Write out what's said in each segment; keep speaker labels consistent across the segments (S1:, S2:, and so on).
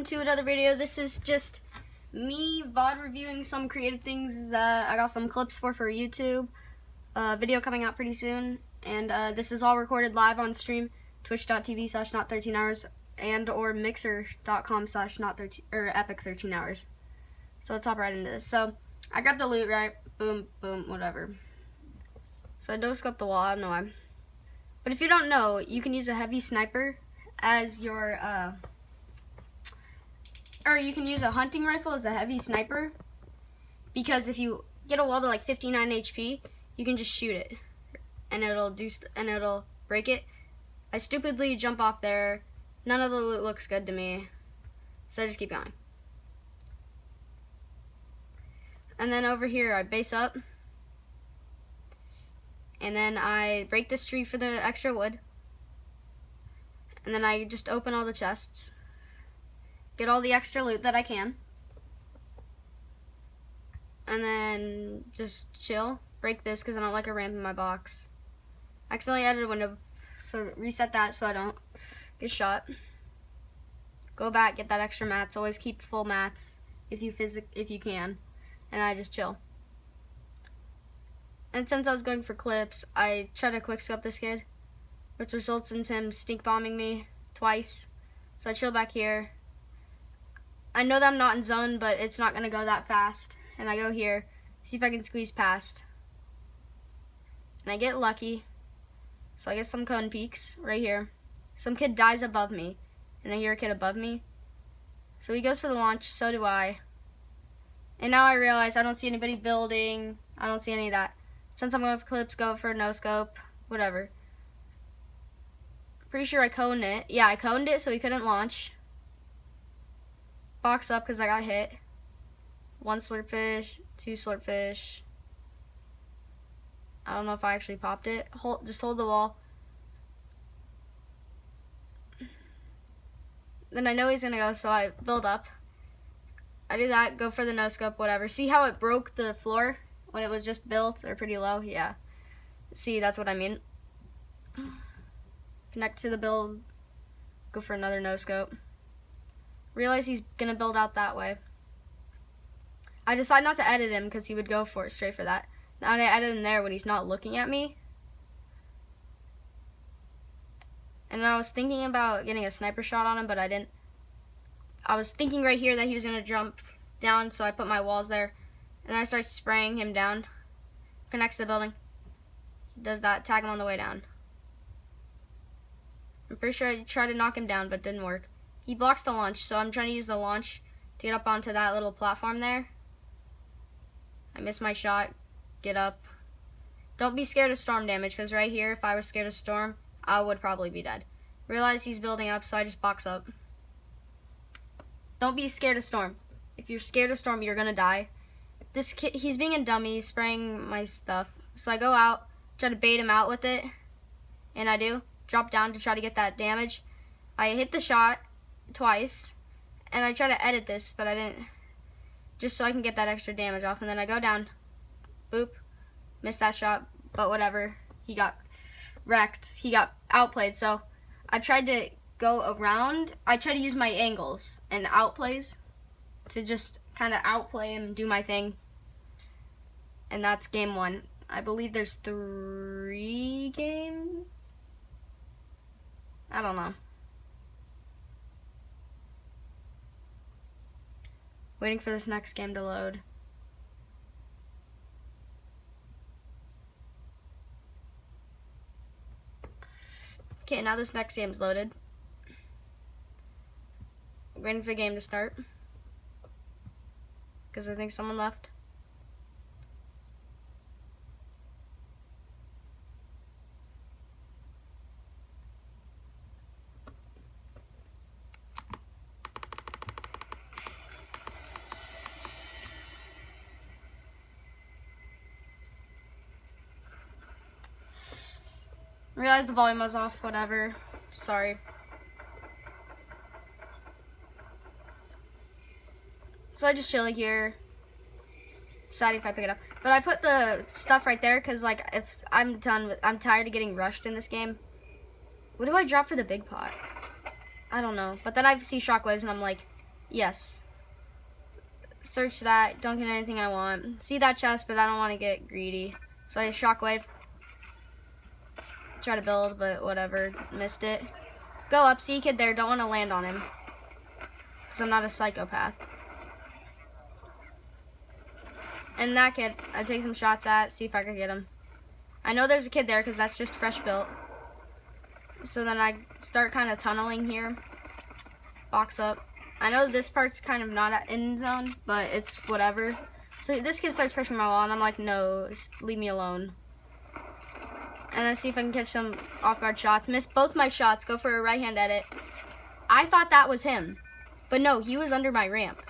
S1: to another video. This is just me VOD reviewing some creative things that I got some clips for YouTube. Video coming out pretty soon, and this is all recorded live on stream, twitch.tv/not13hours and or mixer.com/not13 or epic13hours. So let's hop right into this. So I grabbed the loot, right? Boom, boom, whatever. So I no-scope the wall. I don't know why. But if you don't know, you can use a heavy sniper as your or you can use a hunting rifle as a heavy sniper, because if you get a wall to like 59 HP, you can just shoot it and it'll break it. I stupidly jump off there. None of the loot looks good to me, so I just keep going. And then over here I base up, and then I break this tree for the extra wood, and then I just open all the chests, get all the extra loot that I can, and then just chill. Break this because I don't like a ramp in my box. I accidentally added a window, so reset that so I don't get shot. Go back, get that extra mats. Always keep full mats if you can, and I just chill. And since I was going for clips, I try to quickscope this kid, which results in him stink bombing me twice. So I chill back here. I know that I'm not in zone, but it's not gonna go that fast. And I go here, see if I can squeeze past. And I get lucky. So I get some cone peaks right here. Some kid dies above me, and I hear a kid above me. So he goes for the launch, so do I. And now I realize I don't see anybody building. I don't see any of that. Since I'm going for clips, go for no scope, whatever. Pretty sure I coned it. Yeah, I coned it so he couldn't launch. Box up because I got hit. 1 slurp fish, 2 slurp fish. I don't know if I actually popped it. Just hold the wall. Then I know he's gonna go, so I build up. I do that, go for the no scope, whatever. See how it broke the floor when it was just built or pretty low? Yeah. See, that's what I mean. Connect to the build, go for another no scope. Realize he's gonna build out that way. I decide not to edit him because he would go for it straight for that. Now I edit him there when he's not looking at me. And I was thinking about getting a sniper shot on him, but I didn't. I was thinking right here that he was gonna jump down, so I put my walls there. And then I start spraying him down. Connects to the building. Does that, tag him on the way down. I'm pretty sure I tried to knock him down, but it didn't work. He blocks the launch, so I'm trying to use the launch to get up onto that little platform there. I missed my shot. Get up. Don't be scared of storm damage, because right here, if I was scared of storm, I would probably be dead. Realize he's building up, so I just box up. Don't be scared of storm. If you're scared of storm, you're gonna die. This kid, he's being a dummy, spraying my stuff. So I go out, try to bait him out with it, and I do. Drop down to try to get that damage. I hit the shot twice, and I try to edit this, but I didn't, just so I can get that extra damage off. And then I go down, boop, missed that shot, but whatever. He got wrecked. He got outplayed. So I tried to go around. I try to use my angles and outplays to just kind of outplay him and do my thing. And that's game 1. I believe there's 3 games. I don't know. Waiting for this next game to load. Okay, now this next game's loaded. Waiting for the game to start, because I think someone left. Realized the volume was off, whatever. Sorry. So I just chill here. Deciding if I pick it up. But I put the stuff right there because, like, if I'm done with, I'm tired of getting rushed in this game. What do I drop for the big pot? I don't know. But then I see shockwaves and I'm like, Yes. Search that. Don't get anything I want. See that chest, but I don't want to get greedy. So I shockwave. Try to build, but whatever. Missed it. Go up. See a kid there. Don't want to land on him. Because I'm not a psychopath. And that kid, I take some shots at. See if I can get him. I know there's a kid there because that's just fresh built. So then I start kind of tunneling here. Box up. I know this part's kind of not at end zone, but it's whatever. So this kid starts pushing my wall, and I'm like, no, leave me alone. And then see if I can catch some off-guard shots. Miss both my shots. Go for a right-hand edit. I thought that was him. But no, he was under my ramp.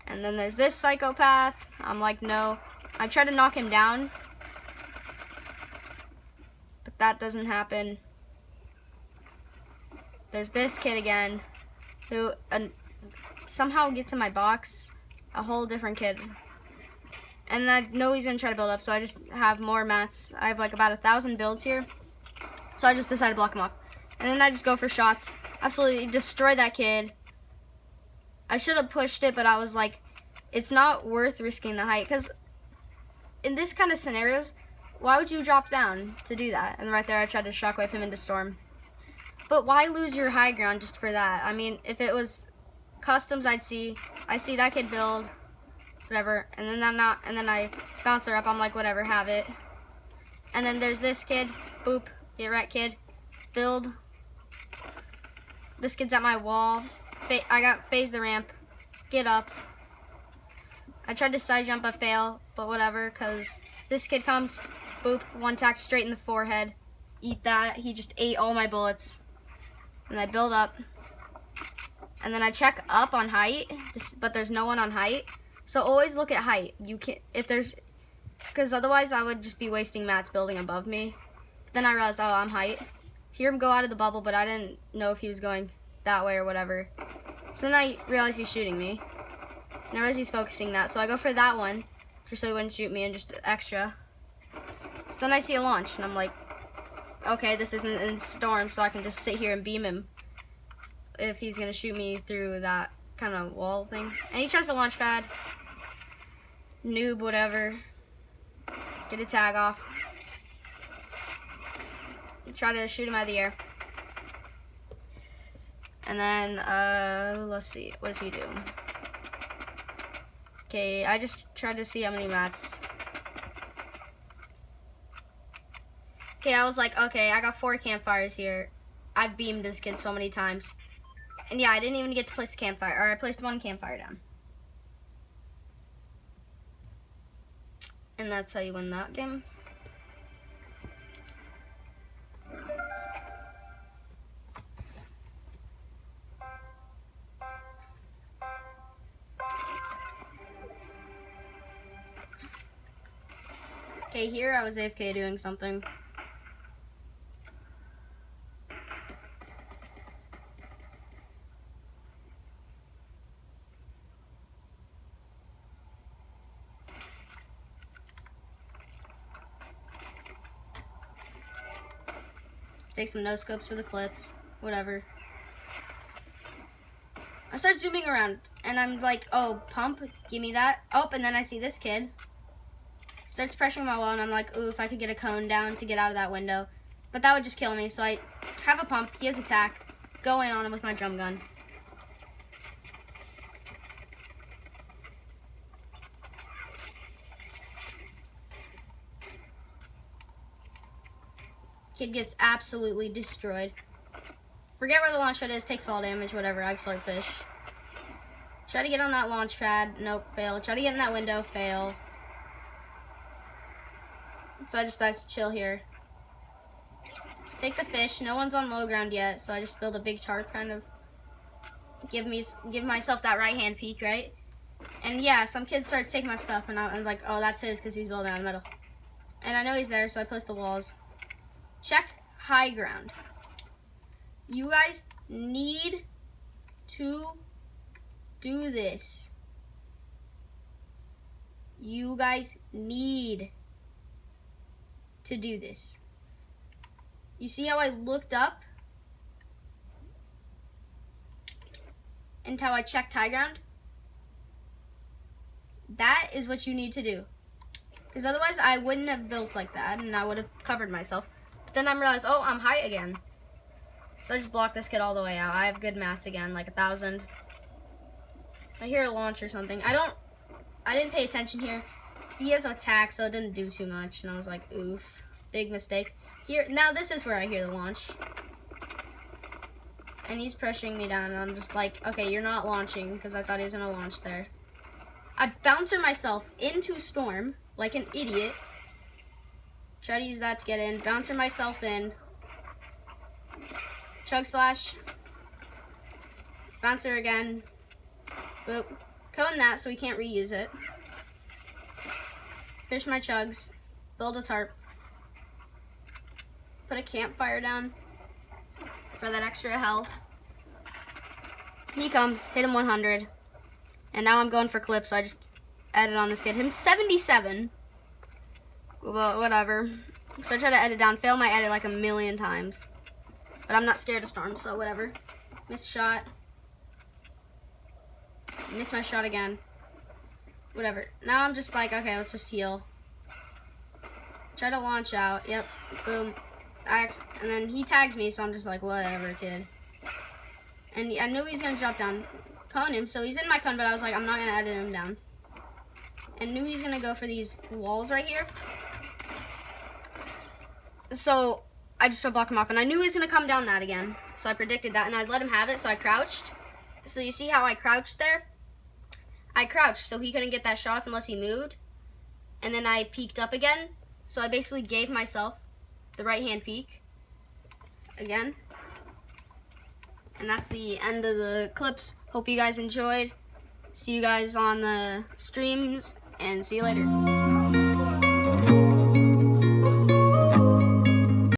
S1: And then there's this psychopath. I'm like, no. I try to knock him down. But that doesn't happen. There's this kid again. Who somehow gets in my box. A whole different kid. And I know he's going to try to build up, so I just have more mats. I have like about 1,000 builds here. So I just decided to block him off. And then I just go for shots. Absolutely destroy that kid. I should have pushed it, but I was like, it's not worth risking the height. Because in this kind of scenarios, why would you drop down to do that? And right there, I tried to shockwave him into storm. But why lose your high ground just for that? I mean, if it was customs, I see that kid build, whatever, and then I bounce her up. I'm like, whatever, have it. And then there's this kid, boop, get right, kid, build. This kid's at my wall. I got phase the ramp, get up. I tried to side jump, but fail, but whatever, cause this kid comes, boop, one tack straight in the forehead. Eat that. He just ate all my bullets. And I build up, and then I check up on height, but there's no one on height. So always look at height. You can because otherwise I would just be wasting mats building above me. But then I realized, oh, I'm height. Hear him go out of the bubble, but I didn't know if he was going that way or whatever. So then I realized he's shooting me, and I realized he's focusing that. So I go for that one, just so he wouldn't shoot me, and just extra. So then I see a launch, and I'm like, okay, this isn't in storm, so I can just sit here and beam him if he's gonna shoot me through that kind of wall thing. And he tries to launch pad. Noob, whatever. Get a tag off. Try to shoot him out of the air. And then, let's see. What does he do? Okay, I just tried to see how many mats. Okay, I was like, okay, I got 4 campfires here. I've beamed this kid so many times. And yeah, I didn't even get to place the campfire, or I placed 1 campfire down. And that's how you win that game. Okay, here I was AFK doing something. Take some no scopes for the clips, whatever. I start zooming around, and I'm like, oh, pump, give me that. Oh, and then I see this kid. Starts pressuring my wall, and I'm like, ooh, if I could get a cone down to get out of that window. But that would just kill me, so I have a pump, he has attack, go in on him with my drum gun. Kid gets absolutely destroyed. Forget where the launch pad is, take fall damage, whatever, I swordfish. Try to get on that launch pad, nope, fail. Try to get in that window, fail. So I just decided to chill here. Take the fish, no one's on low ground yet, so I just build a big tarp, kind of give myself that right hand peek, right? And yeah, some kid starts taking my stuff, and I'm like, oh, that's his, because he's building on metal. And I know he's there, so I place the walls. Check high ground. You guys need to do this. You guys need to do this. You see how I looked up? until I checked high ground. That is what you need to do. Because otherwise I wouldn't have built like that and I would have covered myself. But then I realized, oh, I'm high again. So I just blocked this kid all the way out. I have good mats again, like 1,000. I hear a launch or something. I didn't pay attention here. He has an attack, so it didn't do too much. And I was like, oof, big mistake. Here, now this is where I hear the launch. And he's pressuring me down, and I'm just like, okay, you're not launching, because I thought he was going to launch there. I bouncer myself into Storm, like an idiot. Try to use that to get in. Bouncer myself in. Chug Splash. Bouncer again. Boop. Cone that so we can't reuse it. Fish my chugs. Build a tarp. Put a campfire down for that extra health. He comes. Hit him 100. And now I'm going for clips, so I just edit on this kid. Him 77. Well, whatever. So I try to edit down. Fail my edit like a million times. But I'm not scared of storms, so whatever. Missed shot. Missed my shot again. Whatever. Now I'm just like, okay, let's just heal. Try to launch out. Yep. Boom. And then he tags me, so I'm just like, whatever, kid. And I knew he was going to drop down. Cone him, so he's in my cone, but I was like, I'm not going to edit him down. And knew he's going to go for these walls right here. So I just blocked him off, and I knew he was going to come down that again. So I predicted that, and I let him have it, so I crouched. So you see how I crouched there? I crouched, so he couldn't get that shot off unless he moved. And then I peeked up again. So I basically gave myself the right-hand peek again. And that's the end of the clips. Hope you guys enjoyed. See you guys on the streams, and see you later.